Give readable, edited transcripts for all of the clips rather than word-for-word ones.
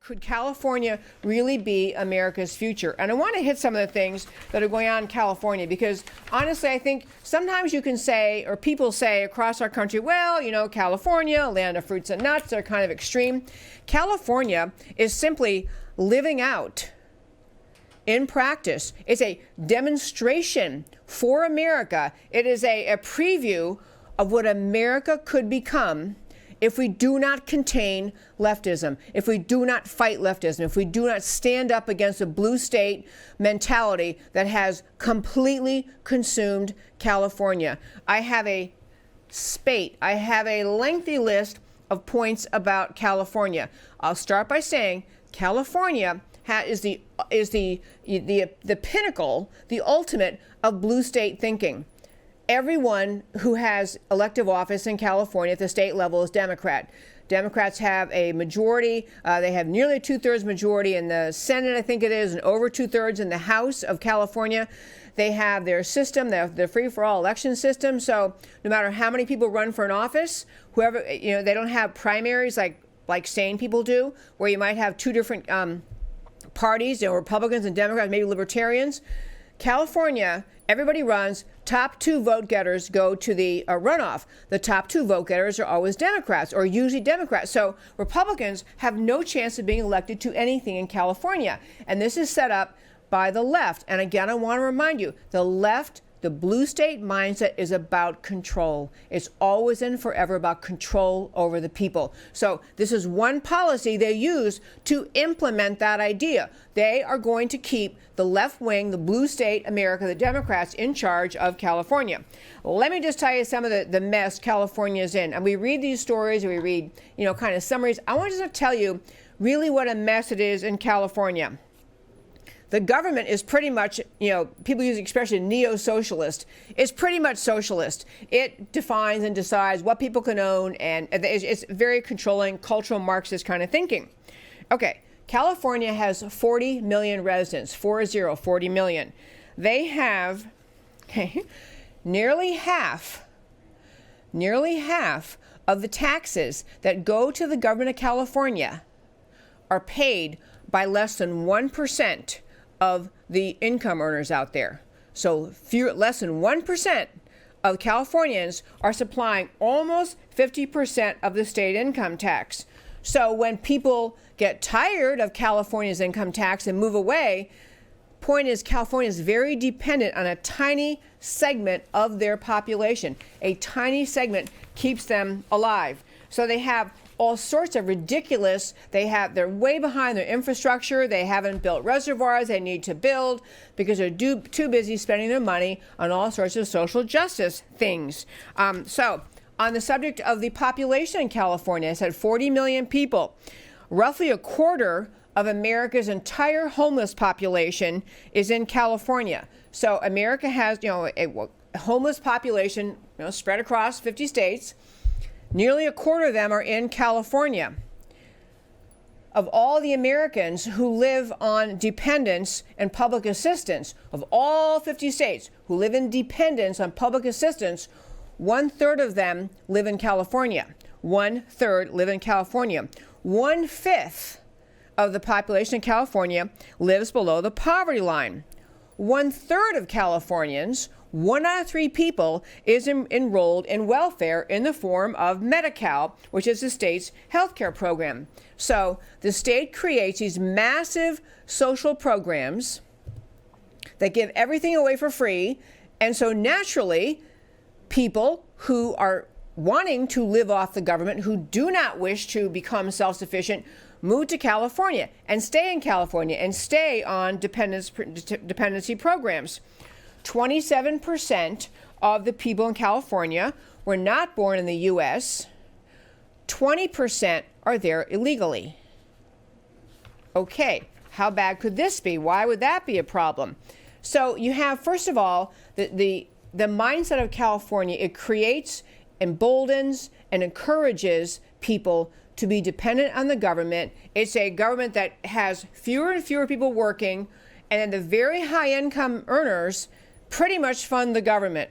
Could California really be America's future? And I want to hit some of the things that are going on in California because honestly, I think sometimes you can say, or people say across our country, well, you know, California, land of fruits and nuts, they're kind of extreme. California is simply living out in practice. It's a demonstration for America. It is a preview of what America could become if we do not contain leftism, if we do not fight leftism, if we do not stand up against a blue state mentality that has completely consumed California. I have a lengthy list of points about California. I'll start by saying California is the pinnacle, the ultimate of blue state thinking. Everyone who has elective office in California at the state level is Democrat. Democrats have a majority. They have nearly a two-thirds majority in the Senate, I think it is, and over two-thirds in the House of California. They have their system, their free-for-all election system. So no matter how many people run for an office, whoever, you know, they don't have primaries like sane people do, where you might have two different parties, you know, Republicans and Democrats, maybe libertarians. California, everybody runs. Top two vote getters go to the runoff. The top two vote getters are always Democrats, or usually Democrats. So Republicans have no chance of being elected to anything in California. And this is set up by the left. And again, I want to remind you, the left, the blue state mindset is about control. It's always and forever about control over the people. So this is one policy they use to implement that idea. They are going to keep the left wing, the blue state America, the Democrats in charge of California. Let me just tell you some of the mess California is in. And we read these stories, and we read, you know, kind of summaries. I want to just tell you really what a mess it is in California. The government is pretty much, you know, people use the expression neo-socialist. It's pretty much socialist. It defines and decides what people can own, and it's very controlling, cultural Marxist kind of thinking. Okay, California has 40 million residents, 40 million. They have nearly half of the taxes that go to the government of California are paid by less than 1% of the income earners out there. So less than 1% of Californians are supplying almost 50% of the state income tax. So when people get tired of California's income tax and move away, point is California is very dependent on a tiny segment of their population. A tiny segment keeps them alive. So they have all sorts of ridiculous, they're way behind their infrastructure. They haven't built reservoirs they need to build because they're too busy spending their money on all sorts of social justice things. So on the subject of the population in California, I said 40 million people. Roughly a quarter of America's entire homeless population is in California. So America has, you know, a homeless population, you know, spread across 50 states. Nearly a quarter of them are in California. Of all the Americans who live on dependence and public assistance, of all 50 states who live in dependence on public assistance, 1/3 of them live in California. 1/3 live in California. 1/5 of the population in California lives below the poverty line. 1/3 of Californians, 1 out of 3 people, is enrolled in welfare in the form of Medi-Cal, which is the state's health care program. So the state creates these massive social programs that give everything away for free. And so naturally, people who are wanting to live off the government, who do not wish to become self-sufficient, move to California and stay in California and stay on dependency programs. 27% of the people in California were not born in the U.S. 20% are there illegally. Okay, how bad could this be? Why would that be a problem? So you have, first of all, the mindset of California. It creates, emboldens, and encourages people to be dependent on the government. It's a government that has fewer and fewer people working, and then the very high income earners pretty much fund the government.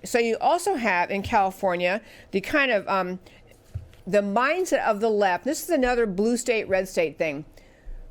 So you also have in California the kind of the mindset of the left. This is another blue state, red state thing.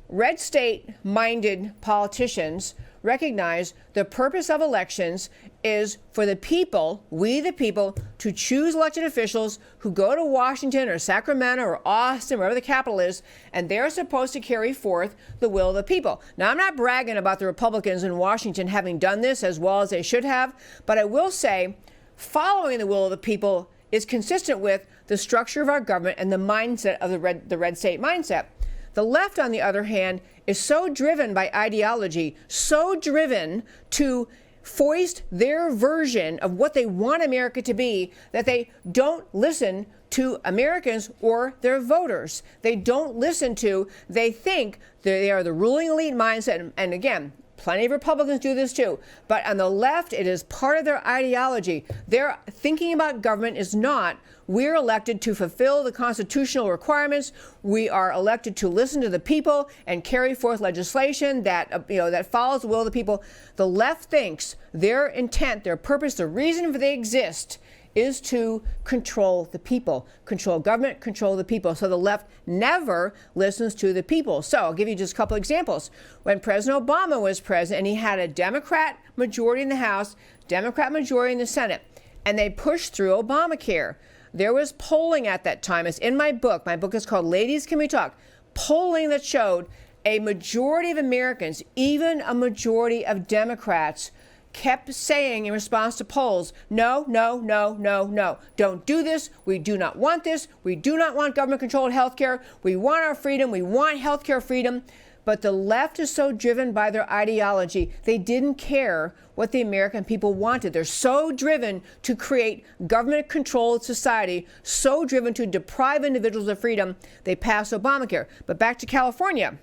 red state-minded politicians recognize the purpose of elections is for the people, we the people, to choose elected officials who go to Washington or Sacramento or Austin, wherever the capital is, and they're supposed to carry forth the will of the people. Now, I'm not bragging about the Republicans in Washington having done this as well as they should have, but I will say following the will of the people is consistent with the structure of our government and the mindset of the red state mindset. The left, on the other hand, is so driven by ideology, so driven to foist their version of what they want America to be, that they don't listen to Americans or their voters. They don't listen to, they think they are the ruling elite mindset. And again, plenty of Republicans do this too. But on the left, it is part of their ideology. Their thinking about government is not, we're elected to fulfill the constitutional requirements. We are elected to listen to the people and carry forth legislation that, that follows the will of the people. The left thinks their intent, their purpose, the reason for they exist is to control the people, control government, control the people. So the left never listens to the people. So I'll give you just a couple examples. When President Obama was president and he had a Democrat majority in the House, Democrat majority in the Senate, and they pushed through Obamacare, there was polling at that time. It's in my book. My book is called Ladies Can We Talk? Polling that showed a majority of Americans, even a majority of Democrats, kept saying in response to polls, no, no, no, no, no. Don't do this. We do not want this. We do not want government-controlled health care. We want our freedom. We want health care freedom. But the left is so driven by their ideology, they didn't care what the American people wanted. They're so driven to create government-controlled society, so driven to deprive individuals of freedom, they pass Obamacare. But back to California.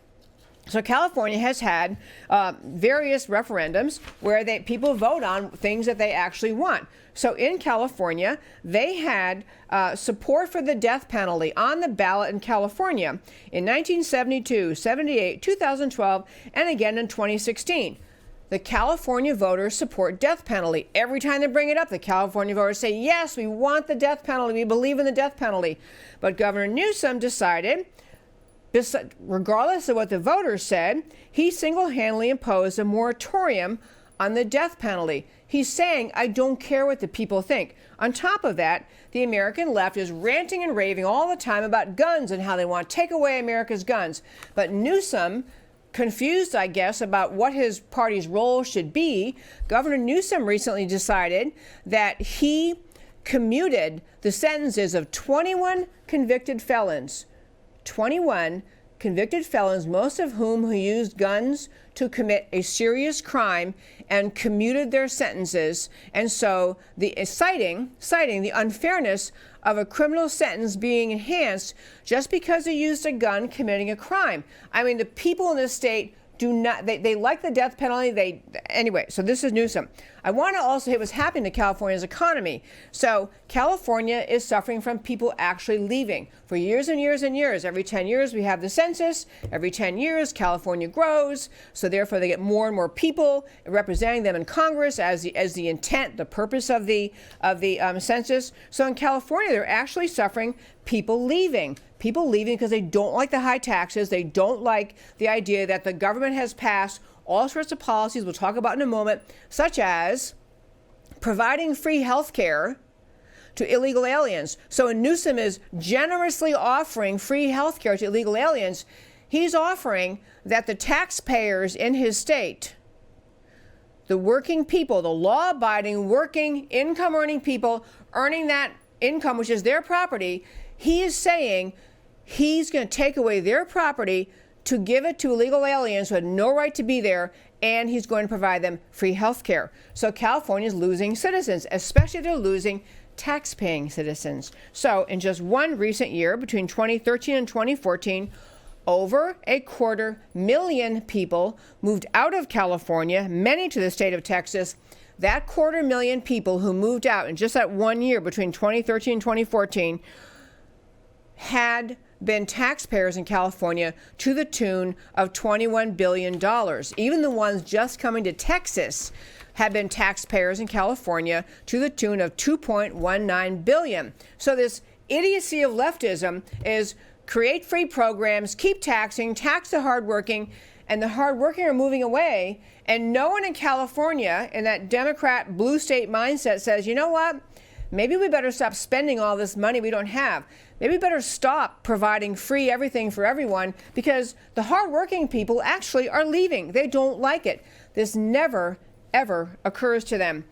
So California has had various referendums where people vote on things that they actually want. So in California, they had support for the death penalty on the ballot in California in 1972, 78, 2012, and again in 2016. The California voters support death penalty. Every time they bring it up, the California voters say, yes, we want the death penalty. We believe in the death penalty. But Governor Newsom decided, regardless of what the voters said, he single-handedly imposed a moratorium on the death penalty. He's saying, I don't care what the people think. On top of that, the American left is ranting and raving all the time about guns and how they want to take away America's guns. But Newsom, confused, I guess, about what his party's role should be, Governor Newsom recently decided that he commuted the sentences of 21 convicted felons. 21 convicted felons, most of whom who used guns to commit a serious crime, and commuted their sentences. And so citing the unfairness of a criminal sentence being enhanced just because they used a gun committing a crime. I mean, the people in this state do not, they like the death penalty. Anyway, so this is Newsom. I want to also hit what's happening to California's economy. So California is suffering from people actually leaving for years and years and years. Every 10 years we have the census. Every 10 years California grows. So therefore they get more and more people representing them in Congress as the intent, the purpose of the census. So in California they're actually suffering people leaving. People leaving because they don't like the high taxes. They don't like the idea that the government has passed all sorts of policies we'll talk about in a moment, such as providing free health care to illegal aliens. So when Newsom is generously offering free health care to illegal aliens, he's offering that the taxpayers in his state, the working people, the law-abiding, working, income-earning people earning that income, which is their property, he is saying he's going to take away their property to give it to illegal aliens who had no right to be there, and he's going to provide them free health care. So California is losing citizens, especially if they're losing tax-paying citizens. So in just one recent year, between 2013 and 2014, over 250,000 people moved out of California, many to the state of Texas. That 250,000 people who moved out in just that 1 year between 2013 and 2014 had been taxpayers in California to the tune of $21 billion. Even the ones just coming to Texas have been taxpayers in California to the tune of $2.19 billion. So this idiocy of leftism is create free programs, keep taxing, tax the hardworking, and the hardworking are moving away. And no one in California in that Democrat blue state mindset says, you know what? Maybe we better stop spending all this money we don't have. Maybe we better stop providing free everything for everyone, because the hardworking people actually are leaving. They don't like it. This never, ever occurs to them.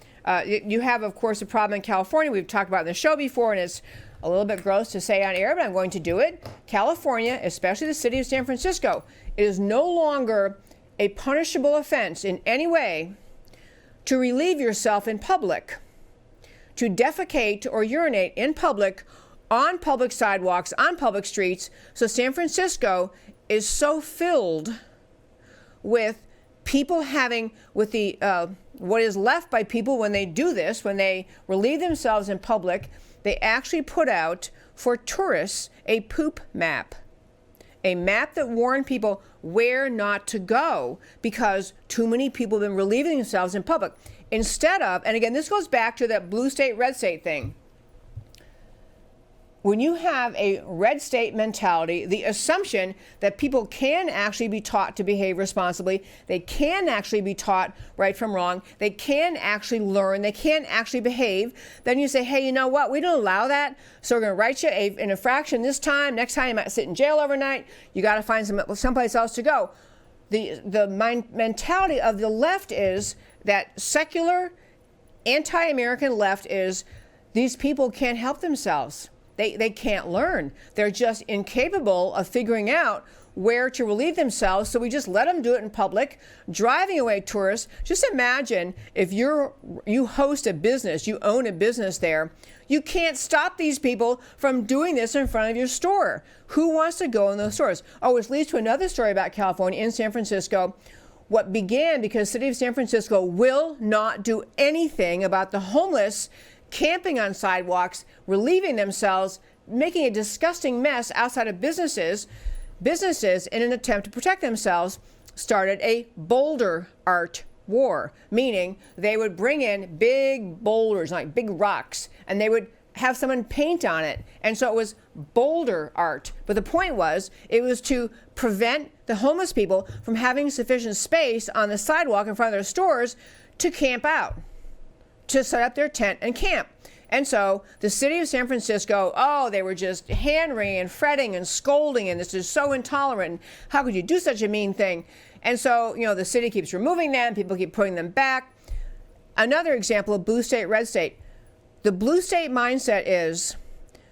You have, of course, a problem in California. We've talked about it in the show before, and it's a little bit gross to say on air, but I'm going to do it. California, especially the city of San Francisco, is no longer a punishable offense in any way to relieve yourself in public, to defecate or urinate in public, on public sidewalks, on public streets. So San Francisco is so filled with people having, with the what is left by people when they do this, when they relieve themselves in public, they actually put out for tourists a poop map. A map that warned people where not to go because too many people have been relieving themselves in public. Instead of, and again, this goes back to that blue state, red state thing. When you have a red state mentality, the assumption that people can actually be taught to behave responsibly, they can actually be taught right from wrong, they can actually learn, they can actually behave, then you say, hey, you know what, we don't allow that, so we're going to write you an infraction this time, next time you might sit in jail overnight, you got to find someplace else to go. The mentality of the left is that secular, anti-American left is these people can't help themselves. They can't learn. They're just incapable of figuring out where to relieve themselves, so we just let them do it in public, driving away tourists. Just imagine if you host a business, you own a business there, you can't stop these people from doing this in front of your store. Who wants to go in those stores? Oh, which leads to another story about California in San Francisco. What began because the city of San Francisco will not do anything about the homeless camping on sidewalks, relieving themselves, making a disgusting mess outside of businesses in an attempt to protect themselves, started a boulder art war, meaning they would bring in big boulders, like big rocks, and they would have someone paint on it. And so it was boulder art. But the point was, it was to prevent the homeless people from having sufficient space on the sidewalk in front of their stores to camp out, to set up their tent and camp. And so the city of San Francisco, they were just hand-wringing and fretting and scolding, and this is so intolerant. How could you do such a mean thing? And so, the city keeps removing them, people keep putting them back. Another example of blue state, red state. The blue state mindset is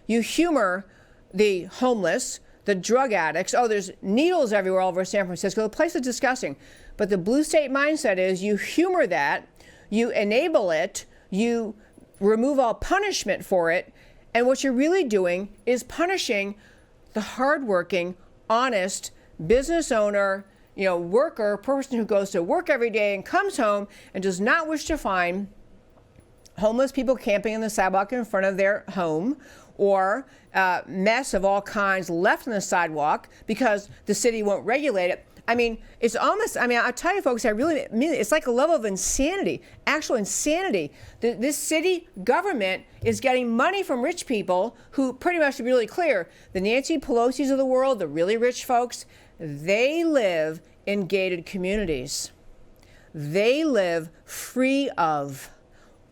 you humor the homeless, the drug addicts. Oh, there's needles everywhere all over San Francisco. The place is disgusting. But the blue state mindset is you humor that, you enable it, you remove all punishment for it, and what you're really doing is punishing the hardworking, honest business owner, worker, person who goes to work every day and comes home and does not wish to find homeless people camping on the sidewalk in front of their home, or mess of all kinds left on the sidewalk because the city won't regulate it. It's almost, I'll tell you folks, I really mean it. It's like a level of insanity, actual insanity. This city government is getting money from rich people who, pretty much to be really clear, the Nancy Pelosi's of the world, the really rich folks, they live in gated communities. They live free of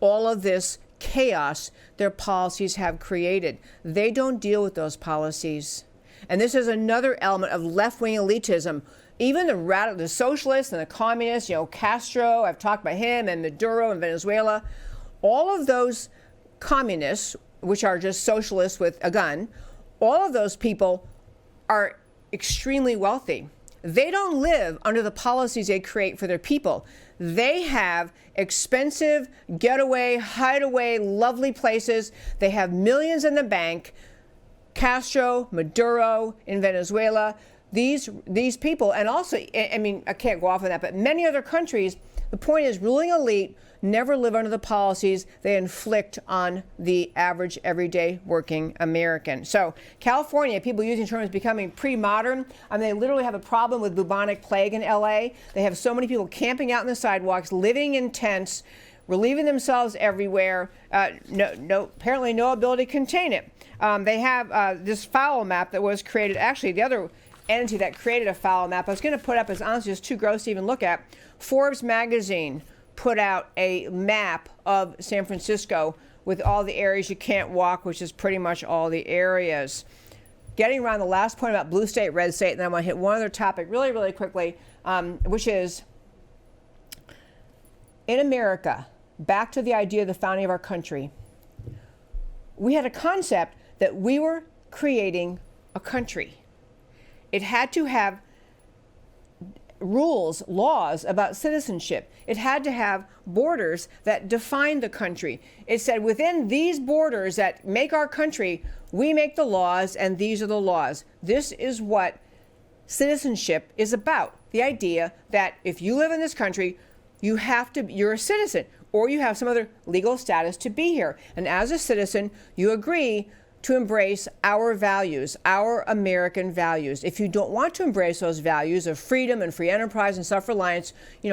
all of this chaos their policies have created. They don't deal with those policies. And this is another element of left-wing elitism. Even the socialists and the communists, Castro, I've talked about him, and Maduro in Venezuela, all of those communists, which are just socialists with a gun, all of those people are extremely wealthy. They don't live under the policies they create for their people. They have expensive getaway, hideaway, lovely places. They have millions in the bank. Castro, Maduro in Venezuela, these people, and also, I can't go off on that, but many other countries, the point is ruling elite never live under the policies they inflict on the average, everyday working American. So California, people using terms becoming pre-modern. They literally have a problem with bubonic plague in LA. They have so many people camping out in the sidewalks, living in tents, relieving themselves everywhere. Apparently no ability to contain it. They have this foul map that was created. Actually, the other entity that created a foul map, I was going to put up, as honestly just too gross to even look at. Forbes magazine put out a map of San Francisco with all the areas you can't walk, which is pretty much all the areas. Getting around the last point about blue state, red state, and then I want to hit one other topic really, really quickly, which is in America, back to the idea of the founding of our country, we had a concept that we were creating a country. It had to have rules, laws about citizenship. It had to have borders that defined the country. It said within these borders that make our country, we make the laws, and these are the laws. This is what citizenship is about. The idea that if you live in this country, you're a citizen, or you have some other legal status to be here. And as a citizen, you agree to embrace our values, our American values. If you don't want to embrace those values of freedom and free enterprise and self-reliance,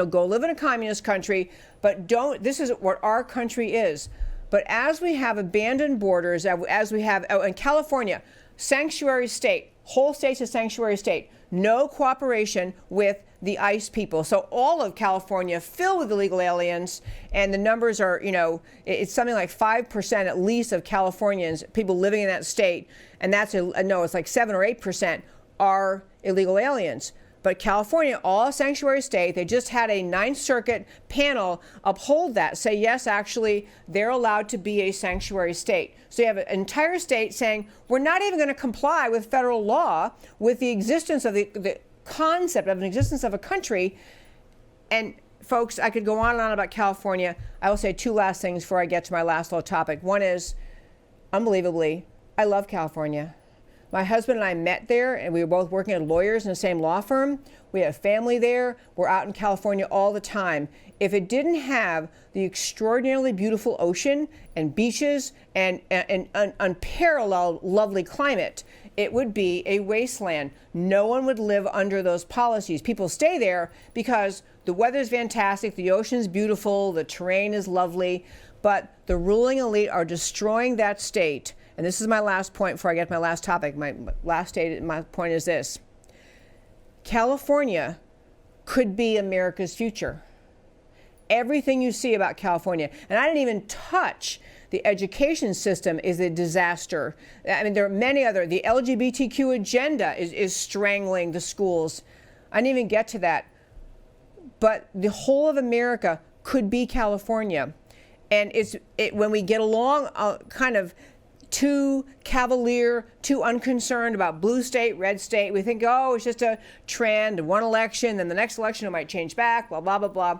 go live in a communist country, but this is what our country is. But as we have abandoned borders, as we have in California, sanctuary state, whole state's a sanctuary state, no cooperation with the ICE people. So all of California filled with illegal aliens, and the numbers are, it's something like 5% at least of Californians, people living in that state, and it's like 7 or 8% are illegal aliens. But California, all a sanctuary state, they just had a Ninth Circuit panel uphold that, say, yes, actually, they're allowed to be a sanctuary state. So you have an entire state saying, we're not even going to comply with federal law with the existence of the concept of an existence of a country. And folks, I could go on and on about California. I will say two last things before I get to my last little topic. One is, unbelievably, I love California. My husband and I met there, and we were both working as lawyers in the same law firm. We have family there. We're out in California all the time. If it didn't have the extraordinarily beautiful ocean and beaches and unparalleled lovely climate, it would be a wasteland. No one would live under those policies. People stay there because the weather's fantastic, the ocean's beautiful, the terrain is lovely, but the ruling elite are destroying that state. And this is my last point before I get to my last topic. My point is this. California could be America's future. Everything you see about California, and I didn't even touch the education system, is a disaster. I mean, there are many other, the LGBTQ agenda is strangling the schools. I didn't even get to that. But the whole of America could be California. And when we get along kind of too cavalier, too unconcerned about blue state, red state, we think, oh, it's just a trend, one election, then the next election it might change back, blah, blah, blah, blah.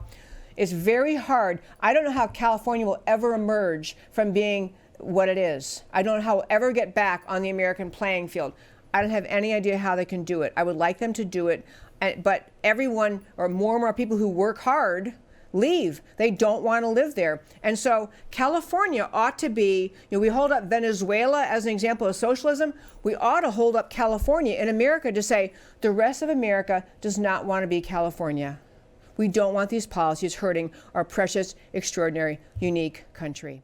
It's very hard. I don't know how California will ever emerge from being what it is. I don't know how it will ever get back on the American playing field. I don't have any idea how they can do it. I would like them to do it, but everyone, or more and more people who work hard, leave. They don't want to live there. And so California ought to be, we hold up Venezuela as an example of socialism. We ought to hold up California in America to say the rest of America does not want to be California. We don't want these policies hurting our precious, extraordinary, unique country.